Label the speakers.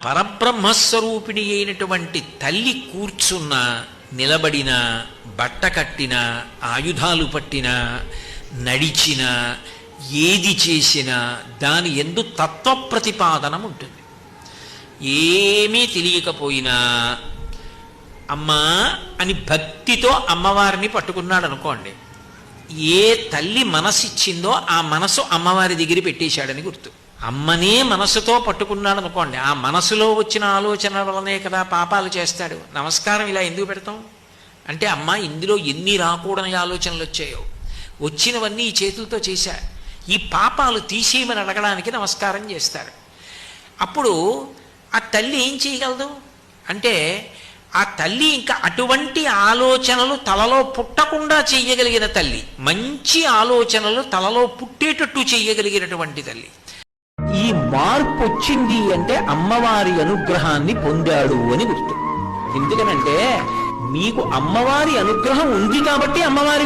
Speaker 1: పరబ్రహ్మస్వరూపిణి అయినటువంటి తల్లి కూర్చున్న, నిలబడిన, బట్ట కట్టిన, ఆయుధాలు పట్టిన, నడిచిన, ఏది చేసినా దాని యందు తత్వ ప్రతిపాదనం ఉంటుంది. ఏమీ తెలియకపోయినా అమ్మా అని భక్తితో అమ్మవారిని పట్టుకున్నాడు అనుకోండి, ఏ తల్లి మనసిచ్చిందో ఆ మనసు అమ్మవారి దగ్గర పెట్టేశాడని గుర్తు. అమ్మనే మనసుతో పట్టుకున్నాడు అనుకోండి, ఆ మనసులో వచ్చిన ఆలోచన వలనే కదా పాపాలు చేస్తాడు. నమస్కారం ఇలా ఎందుకు పెడతాం అంటే, అమ్మ ఇందులో ఎన్ని రాకూడని ఆలోచనలు వచ్చాయో, వచ్చినవన్నీ ఈ చేతులతో చేశా, ఈ పాపాలు తీసేయమని అడగడానికి నమస్కారం చేస్తారు. అప్పుడు ఆ తల్లి ఏం చేయగలదు అంటే, ఆ తల్లి ఇంకా అటువంటి ఆలోచనలు తలలో పుట్టకుండా చెయ్యగలిగిన తల్లి, మంచి ఆలోచనలు తలలో పుట్టేటట్టు చెయ్యగలిగినటువంటి తల్లి. ఈ మార్పు వచ్చింది అంటే అమ్మవారి అనుగ్రహాన్ని పొందాడు అని గుర్తు. ఎందుకనంటే మీకు అమ్మవారి అనుగ్రహం ఉంది కాబట్టి అమ్మవారి